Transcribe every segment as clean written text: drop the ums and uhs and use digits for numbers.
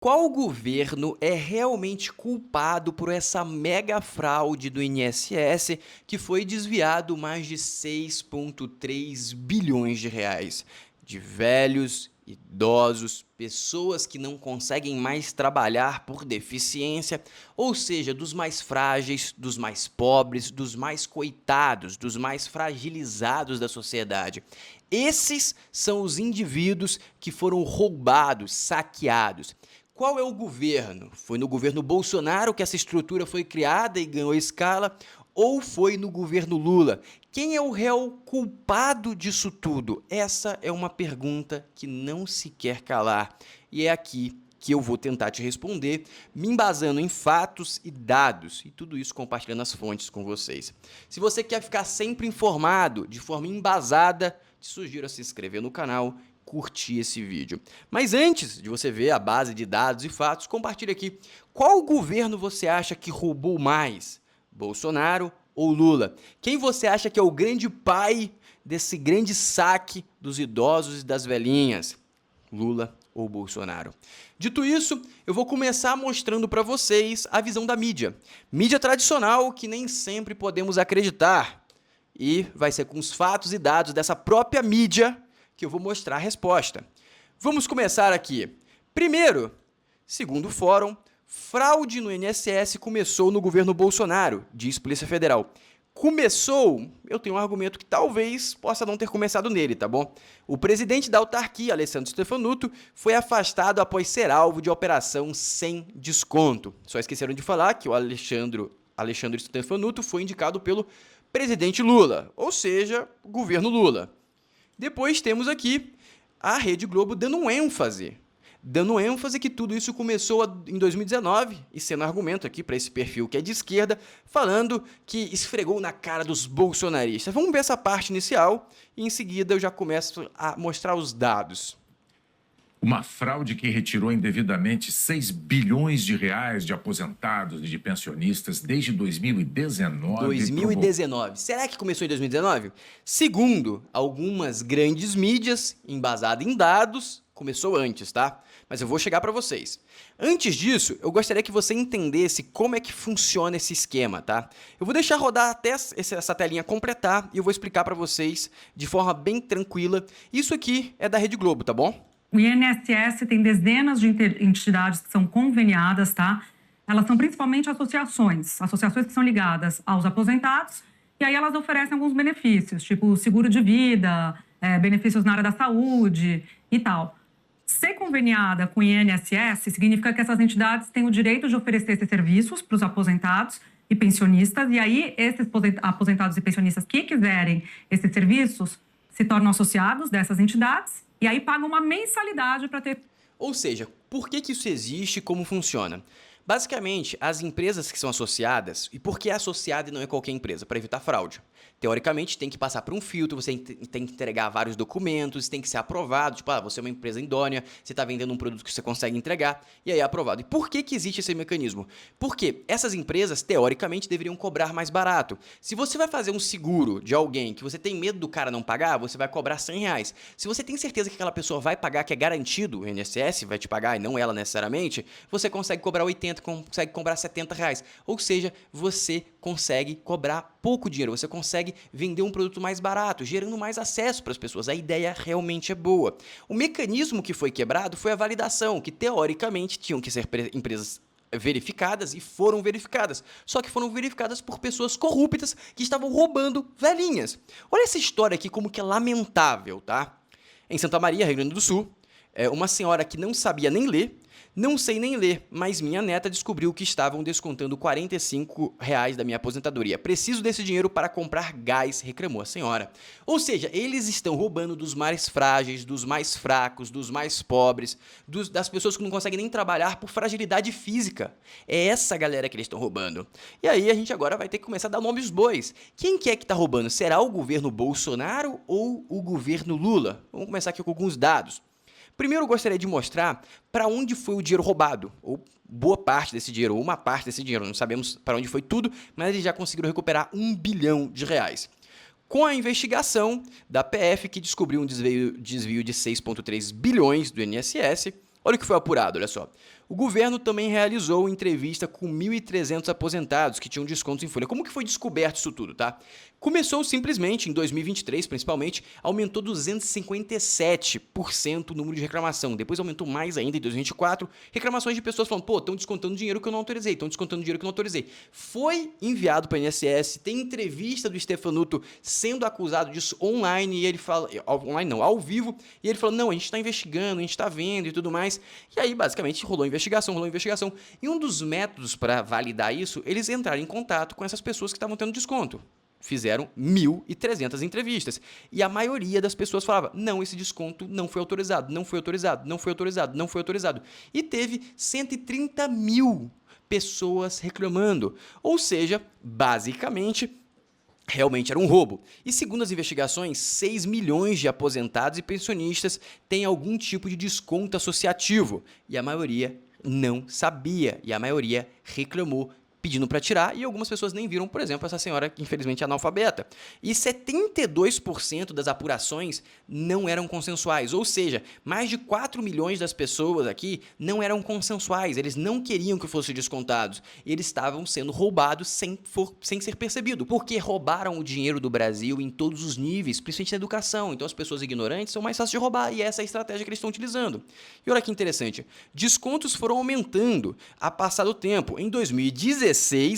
Qual governo é realmente culpado por essa mega fraude do INSS que foi desviado mais de 6,3 bilhões de reais de velhos, idosos, pessoas que não conseguem mais trabalhar por deficiência, ou seja, dos mais frágeis, dos mais pobres, dos mais coitados, dos mais fragilizados da sociedade. Esses são os indivíduos que foram roubados, saqueados. Qual é o governo? Foi no governo Bolsonaro que essa estrutura foi criada e ganhou escala? Ou foi no governo Lula? Quem é o réu culpado disso tudo? Essa é uma pergunta que não se quer calar. E é aqui que eu vou tentar te responder, me embasando em fatos e dados, e tudo isso compartilhando as fontes com vocês. Se você quer ficar sempre informado, de forma embasada, te sugiro a se inscrever no canal, curtir esse vídeo. Mas antes de você ver a base de dados e fatos, compartilhe aqui. Qual governo você acha que roubou mais? Bolsonaro ou Lula? Quem você acha que é o grande pai desse grande saque dos idosos e das velhinhas? Lula ou Bolsonaro? Dito isso, eu vou começar mostrando para vocês a visão da mídia. Mídia tradicional que nem sempre podemos acreditar. E vai ser com os fatos e dados dessa própria mídia que eu vou mostrar a resposta. Vamos começar aqui. Primeiro, segundo o fórum, fraude no INSS começou no governo Bolsonaro, diz Polícia Federal. Começou, eu tenho um argumento que talvez possa não ter começado nele, tá bom? O presidente da autarquia, Alessandro Stefanuto, foi afastado após ser alvo de operação sem desconto. Só esqueceram de falar que o Alexandre Stefanuto foi indicado pelo presidente Lula, ou seja, governo Lula. Depois temos aqui a Rede Globo dando ênfase que tudo isso começou em 2019, e sendo argumento aqui para esse perfil que é de esquerda, falando que esfregou na cara dos bolsonaristas. Vamos ver essa parte inicial e em seguida eu já começo a mostrar os dados. Uma fraude que retirou indevidamente 6 bilhões de reais de aposentados e de pensionistas desde 2019. 2019. Será que começou em 2019? Segundo algumas grandes mídias, embasado em dados, começou antes, tá? Mas eu vou chegar para vocês. Antes disso, eu gostaria que você entendesse como é que funciona esse esquema, tá? Eu vou deixar rodar até essa telinha completar e eu vou explicar para vocês de forma bem tranquila. Isso aqui é da Rede Globo, tá bom? O INSS tem dezenas de entidades que são conveniadas, tá? Elas são principalmente associações que são ligadas aos aposentados, e aí elas oferecem alguns benefícios, tipo seguro de vida, benefícios na área da saúde e tal. Ser conveniada com o INSS significa que essas entidades têm o direito de oferecer esses serviços para os aposentados e pensionistas, e aí esses aposentados e pensionistas que quiserem esses serviços se tornam associados dessas entidades e aí pagam uma mensalidade para ter. Ou seja, por que isso existe e como funciona? Basicamente, as empresas que são associadas, e por que é associada e não é qualquer empresa? Para evitar fraude. Teoricamente, tem que passar por um filtro, você tem que entregar vários documentos, tem que ser aprovado, tipo, você é uma empresa idônea, você está vendendo um produto que você consegue entregar, e aí é aprovado. E por que existe esse mecanismo? Porque essas empresas, teoricamente, deveriam cobrar mais barato. Se você vai fazer um seguro de alguém que você tem medo do cara não pagar, você vai cobrar R$100. Se você tem certeza que aquela pessoa vai pagar, que é garantido, o INSS vai te pagar e não ela necessariamente, você consegue cobrar 80, consegue cobrar R$70. Ou seja, você consegue cobrar pouco dinheiro, você consegue vender um produto mais barato, gerando mais acesso para as pessoas. A ideia realmente é boa. O mecanismo que foi quebrado foi a validação, que teoricamente tinham que ser empresas verificadas e foram verificadas. Só que foram verificadas por pessoas corruptas que estavam roubando velhinhas. Olha essa história aqui como que é lamentável, tá? Em Santa Maria, Rio Grande do Sul, uma senhora que não sabia nem ler, não sei nem ler, mas minha neta descobriu que estavam descontando R$45 da minha aposentadoria. Preciso desse dinheiro para comprar gás, reclamou a senhora. Ou seja, eles estão roubando dos mais frágeis, dos mais fracos, dos mais pobres, das pessoas que não conseguem nem trabalhar por fragilidade física. É essa galera que eles estão roubando. E aí a gente agora vai ter que começar a dar nome aos bois. Quem que é que está roubando? Será o governo Bolsonaro ou o governo Lula? Vamos começar aqui com alguns dados. Primeiro, eu gostaria de mostrar para onde foi o dinheiro roubado, ou boa parte desse dinheiro, ou uma parte desse dinheiro. Não sabemos para onde foi tudo, mas eles já conseguiram recuperar R$1 bilhão. Com a investigação da PF, que descobriu um desvio de 6,3 bilhões do INSS, olha o que foi apurado, olha só. O governo também realizou entrevista com 1.300 aposentados que tinham descontos em folha. Como que foi descoberto isso tudo, tá? Começou simplesmente, em 2023 principalmente, aumentou 257% o número de reclamação. Depois aumentou mais ainda em 2024, reclamações de pessoas falando, pô, estão descontando dinheiro que eu não autorizei, estão descontando dinheiro que eu não autorizei. Foi enviado para o INSS, tem entrevista do Stefanuto sendo acusado disso online, e ele fala, online não, ao vivo, e ele falou, não, a gente está investigando, a gente está vendo e tudo mais. E aí, basicamente, rolou investigação. E um dos métodos para validar isso, eles entraram em contato com essas pessoas que estavam tendo desconto. Fizeram 1.300 entrevistas. E a maioria das pessoas falava, não, esse desconto não foi autorizado, não foi autorizado, não foi autorizado, não foi autorizado. E teve 130 mil pessoas reclamando. Ou seja, basicamente, realmente era um roubo. E segundo as investigações, 6 milhões de aposentados e pensionistas têm algum tipo de desconto associativo. E a maioria não sabia. E a maioria reclamou pedindo para tirar, e algumas pessoas nem viram, por exemplo, essa senhora que infelizmente é analfabeta. E 72% das apurações não eram consensuais, ou seja, mais de 4 milhões das pessoas aqui não eram consensuais, eles não queriam que fossem descontados, eles estavam sendo roubados sem ser percebido, porque roubaram o dinheiro do Brasil em todos os níveis, principalmente na educação, então as pessoas ignorantes são mais fáceis de roubar, e essa é a estratégia que eles estão utilizando. E olha que interessante, descontos foram aumentando a passar do tempo. Em 2016,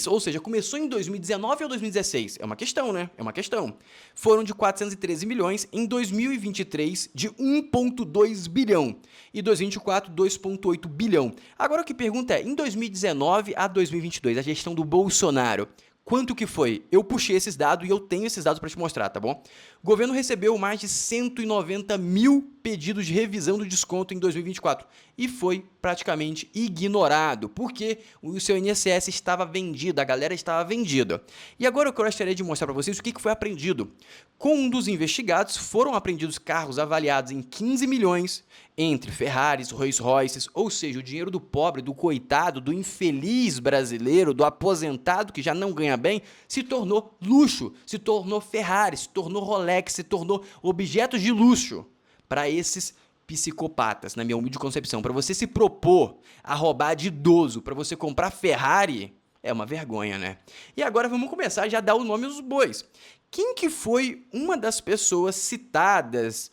ou seja, começou em 2019 ou 2016? É uma questão, né? É uma questão. Foram de 413 milhões, em 2023 de 1,2 bilhão e 2024 2,8 bilhão. Agora o que pergunta é, em 2019 a 2022, a gestão do Bolsonaro, quanto que foi? Eu puxei esses dados e eu tenho esses dados para te mostrar, tá bom? O governo recebeu mais de 190 mil pedidos de revisão do desconto em 2024 e foi praticamente ignorado, porque o seu INSS estava vendido, a galera estava vendida. E agora eu gostaria de mostrar para vocês o que foi apreendido. Com um dos investigados, foram apreendidos carros avaliados em 15 milhões, entre Ferraris, Rolls-Royces, ou seja, o dinheiro do pobre, do coitado, do infeliz brasileiro, do aposentado que já não ganha bem, se tornou luxo, se tornou Ferrari, se tornou Rolex, se tornou objetos de luxo para esses psicopatas, na minha humilde concepção. Para você se propor a roubar de idoso, para você comprar Ferrari, é uma vergonha, né? E agora vamos começar já a dar o nome aos bois. Quem que foi uma das pessoas citadas,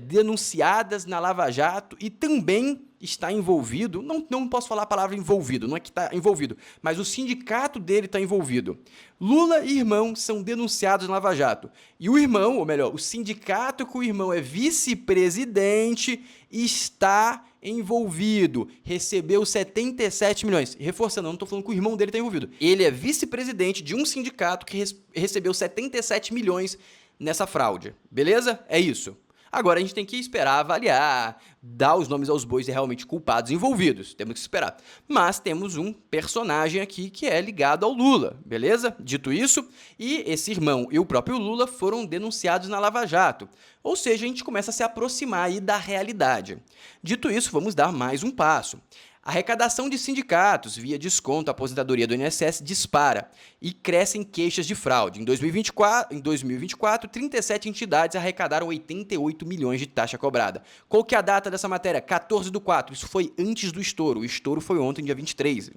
denunciadas na Lava Jato e também está envolvido, não posso falar a palavra envolvido, não é que está envolvido, mas o sindicato dele está envolvido. Lula e irmão são denunciados na Lava Jato. E o irmão, ou melhor, o sindicato que o irmão é vice-presidente está envolvido. Recebeu 77 milhões. Reforçando, eu não estou falando que o irmão dele está envolvido. Ele é vice-presidente de um sindicato que recebeu 77 milhões nessa fraude. Beleza? É isso. Agora a gente tem que esperar, avaliar, dar os nomes aos bois e realmente culpados envolvidos. Temos que esperar. Mas temos um personagem aqui que é ligado ao Lula, beleza? Dito isso, e esse irmão e o próprio Lula foram denunciados na Lava Jato. Ou seja, a gente começa a se aproximar aí da realidade. Dito isso, vamos dar mais um passo. A arrecadação de sindicatos via desconto à aposentadoria do INSS dispara e crescem queixas de fraude. Em 2024, 37 entidades arrecadaram 88 milhões de taxa cobrada. Qual que é a data dessa matéria? 14/4. Isso foi antes do estouro. O estouro foi ontem, dia 23.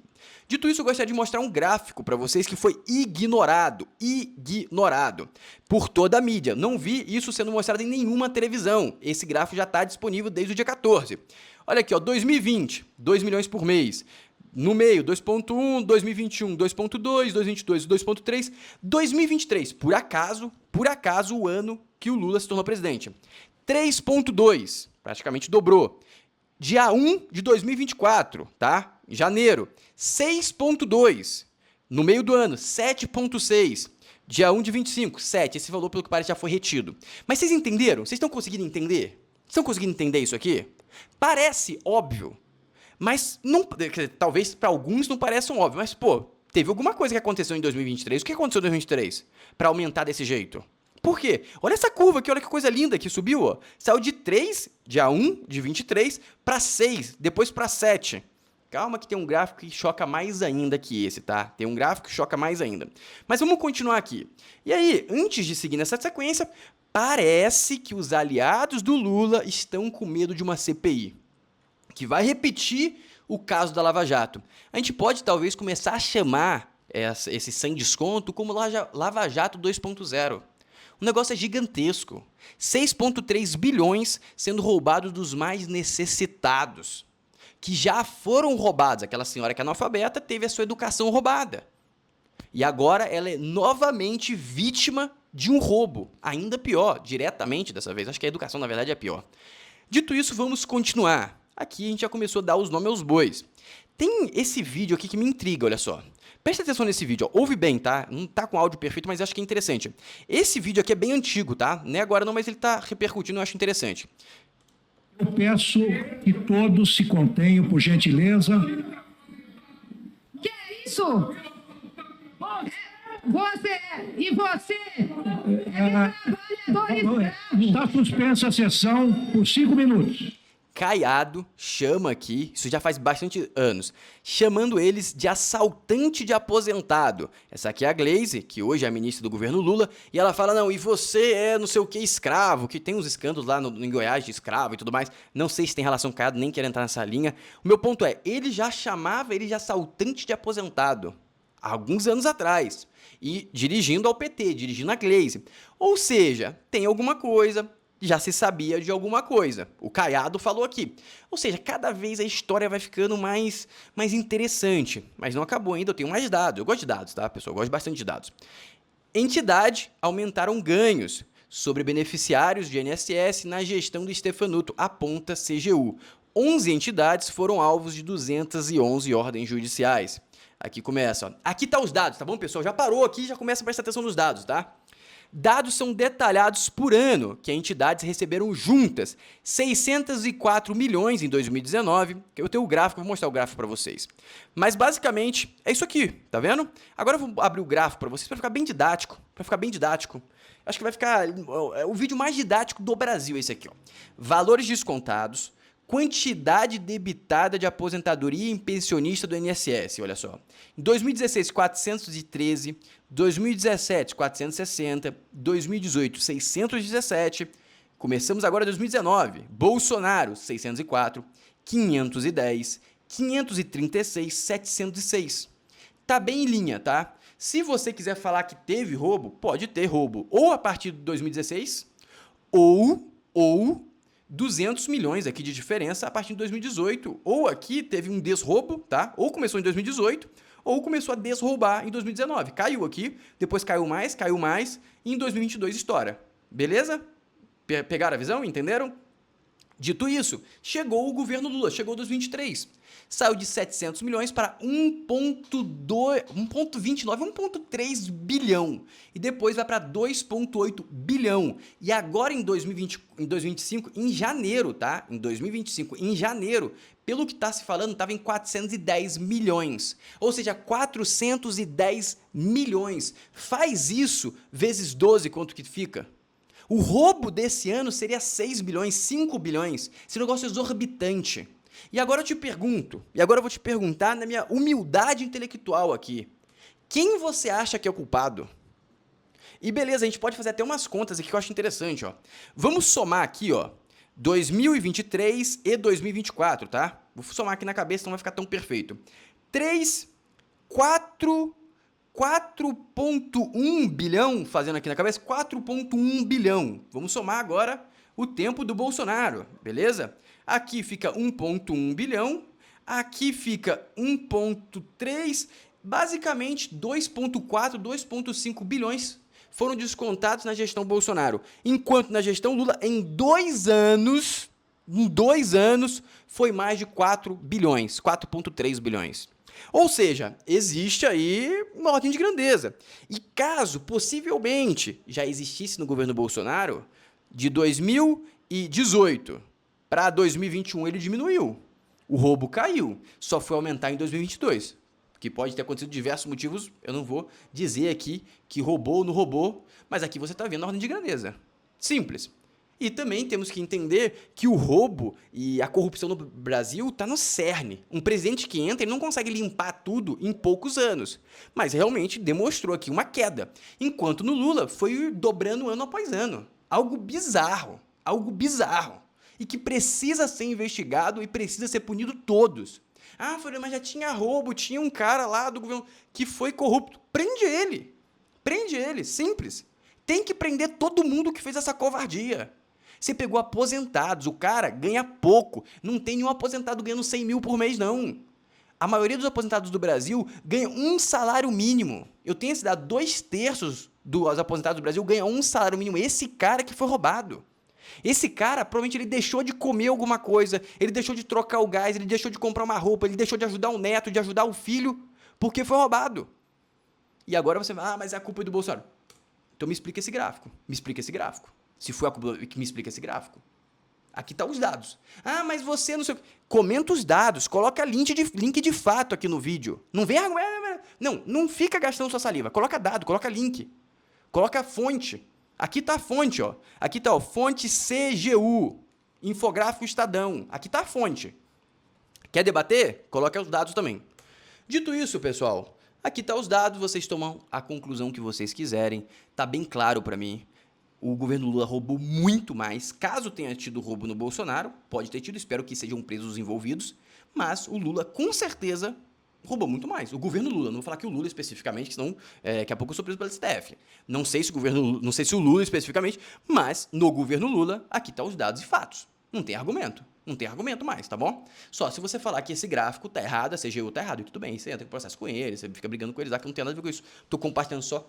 Dito isso, eu gostaria de mostrar um gráfico para vocês que foi ignorado por toda a mídia. Não vi isso sendo mostrado em nenhuma televisão. Esse gráfico já está disponível desde o dia 14. Olha aqui, ó, 2020, 2 milhões por mês. No meio, 2,1, 2021, 2,2, 2022, 2,3, 2023, por acaso, o ano que o Lula se tornou presidente. 3,2, praticamente dobrou. Dia 1 de 2024, tá? Em janeiro, 6,2. No meio do ano, 7,6. Dia 1 de 25, 7. Esse valor, pelo que parece, já foi retido. Mas vocês entenderam? Vocês estão conseguindo entender? Estão conseguindo entender isso aqui? Parece óbvio, mas não, talvez para alguns não pareça óbvio, mas pô, teve alguma coisa que aconteceu em 2023. O que aconteceu em 2023 para aumentar desse jeito? Por quê? Olha essa curva aqui, olha que coisa linda que subiu, ó. Saiu de 3, dia 1 de 23, para 6, depois para 7. Calma que tem um gráfico que choca mais ainda que esse, tá? Tem um gráfico que choca mais ainda. Mas vamos continuar aqui. E aí, antes de seguir nessa sequência, parece que os aliados do Lula estão com medo de uma CPI, que vai repetir o caso da Lava Jato. A gente pode talvez começar a chamar esse sem desconto como Lava Jato 2.0. O negócio é gigantesco. 6,3 bilhões sendo roubados dos mais necessitados, que já foram roubados. Aquela senhora que é analfabeta teve a sua educação roubada. E agora ela é novamente vítima de um roubo. Ainda pior, diretamente dessa vez. Acho que a educação, na verdade, é pior. Dito isso, vamos continuar. Aqui a gente já começou a dar os nomes aos bois. Tem esse vídeo aqui que me intriga, olha só. Presta atenção nesse vídeo, ó. Ouve bem, tá? Não tá com áudio perfeito, mas acho que é interessante. Esse vídeo aqui é bem antigo, tá? Não é agora não, mas ele tá repercutindo, eu acho interessante. Eu peço que todos se contenham, por gentileza. Que é isso? Você e você trabalhadores. Está suspensa a sessão por 5 minutos. Caiado chama aqui, isso já faz bastante anos, chamando eles de assaltante de aposentado. Essa aqui é a Glaze, que hoje é a ministra do governo Lula, e ela fala, não, e você é não sei o que escravo, que tem uns escândalos lá em Goiás de escravo e tudo mais. Não sei se tem relação com Caiado, nem quero entrar nessa linha. O meu ponto é, ele já chamava ele de assaltante de aposentado, há alguns anos atrás, e dirigindo ao PT, dirigindo a Glaze. Ou seja, tem alguma coisa, já se sabia de alguma coisa. O Caiado falou aqui. Ou seja, cada vez a história vai ficando mais interessante. Mas não acabou ainda, eu tenho mais dados. Eu gosto de dados, tá, pessoal? Eu gosto bastante de dados. Entidade aumentaram ganhos sobre beneficiários de INSS na gestão do Stefanuto, aponta CGU. 11 entidades foram alvos de 211 ordens judiciais. Aqui começa, ó. Aqui tá os dados, tá bom, pessoal? Já parou aqui, já começa a prestar atenção nos dados, tá? Dados são detalhados por ano, que as entidades receberam juntas, 604 milhões em 2019, eu tenho o gráfico, vou mostrar o gráfico para vocês. Mas basicamente é isso aqui, tá vendo? Agora eu vou abrir o gráfico para vocês para ficar bem didático, Acho que vai ficar o vídeo mais didático do Brasil esse aqui, ó. Valores descontados, quantidade debitada de aposentadoria em pensionista do INSS, olha só. Em 2016, 413, 2017, 460, 2018, 617, começamos agora 2019, Bolsonaro, 604, 510, 536, 706. Tá bem em linha, tá? Se você quiser falar que teve roubo, pode ter roubo ou a partir de 2016 ou 200 milhões aqui de diferença a partir de 2018, ou aqui teve um desroubo, tá? Ou começou em 2018, ou começou a desroubar em 2019. Caiu aqui, depois caiu mais, e em 2022 estoura. Beleza? Pegaram a visão? Entenderam? Dito isso, chegou o governo Lula, chegou 2023. Saiu de 700 milhões para 1,3 bilhão. E depois vai para 2,8 bilhão. E agora em 2025, em janeiro, tá? Em 2025, em janeiro, pelo que está se falando, estava em 410 milhões. Ou seja, 410 milhões. Faz isso vezes 12, quanto que fica? O roubo desse ano seria 6 bilhões, 5 bilhões. Esse negócio é exorbitante. E agora eu te pergunto, e agora eu vou te perguntar na minha humildade intelectual aqui, quem você acha que é o culpado? E beleza, a gente pode fazer até umas contas aqui que eu acho interessante, ó. Vamos somar aqui, ó, 2023 e 2024, tá? Vou somar aqui na cabeça, não vai ficar tão perfeito. 4,1 bilhão, fazendo aqui na cabeça, 4,1 bilhão. Vamos somar agora o tempo do Bolsonaro, beleza? Aqui fica 1,1 bilhão, aqui fica 1,3, basicamente 2,4, 2,5 bilhões foram descontados na gestão Bolsonaro. Enquanto na gestão Lula, em 2 anos, foi mais de 4 bilhões, 4,3 bilhões. Ou seja, existe aí uma ordem de grandeza. E caso, possivelmente, já existisse no governo Bolsonaro, de 2018 para 2021 ele diminuiu. O roubo caiu, só foi aumentar em 2022. Que pode ter acontecido diversos motivos, eu não vou dizer aqui que roubou ou não roubou, mas aqui você está vendo a ordem de grandeza. Simples. E também temos que entender que o roubo e a corrupção no Brasil está no cerne. Um presidente que entra, ele não consegue limpar tudo em poucos anos. Mas realmente demonstrou aqui uma queda. Enquanto no Lula foi dobrando ano após ano. Algo bizarro. Algo bizarro. E que precisa ser investigado e precisa ser punido todos. Ah, mas já tinha roubo, tinha um cara lá do governo que foi corrupto. Prende ele. Prende ele, simples. Tem que prender todo mundo que fez essa covardia. Você pegou aposentados, o cara ganha pouco. Não tem nenhum aposentado ganhando 100 mil por mês, não. A maioria dos aposentados do Brasil ganha um salário mínimo. Eu tenho esse dado, 2/3 dos aposentados do Brasil ganham um salário mínimo. Esse cara que foi roubado. Esse cara, provavelmente, ele deixou de comer alguma coisa, ele deixou de trocar o gás, ele deixou de comprar uma roupa, ele deixou de ajudar o neto, de ajudar o filho, porque foi roubado. E agora você vai, mas é a culpa do Bolsonaro. Então me explica esse gráfico. Me explica esse gráfico. Se foi a culpa, me explica esse gráfico. Aqui tá os dados. Ah, mas você não sei o que. Comenta os dados, coloca link de fato aqui no vídeo. Não vem não fica gastando sua saliva. Coloca dado, coloca link. Coloca fonte. Aqui tá a fonte, ó. Aqui tá, ó, fonte CGU, infográfico Estadão. Aqui tá a fonte. Quer debater? Coloca os dados também. Dito isso, pessoal, aqui tá os dados, vocês tomam a conclusão que vocês quiserem. Tá bem claro para mim. O governo Lula roubou muito mais. Caso tenha tido roubo no Bolsonaro, pode ter tido, espero que sejam presos os envolvidos, mas o Lula com certeza roubou muito mais. O governo Lula, não vou falar que o Lula especificamente, senão daqui a pouco eu sou preso pelo STF. Não sei se o Lula especificamente, mas no governo Lula, aqui tá os dados e fatos. Não tem argumento. Não tem argumento mais, tá bom? Só se você falar que esse gráfico tá errado, a CGU tá errado, e tudo bem, você entra em processo com ele, você fica brigando com eles, que não tem nada a ver com isso. Tô compartilhando só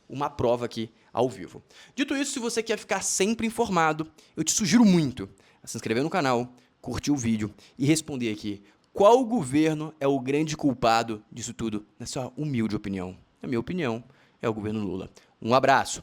uma prova aqui ao vivo. Dito isso, se você quer ficar sempre informado, eu te sugiro muito a se inscrever no canal, curtir o vídeo e responder aqui qual governo é o grande culpado disso tudo, na sua humilde opinião. Na minha opinião, é o governo Lula. Um abraço!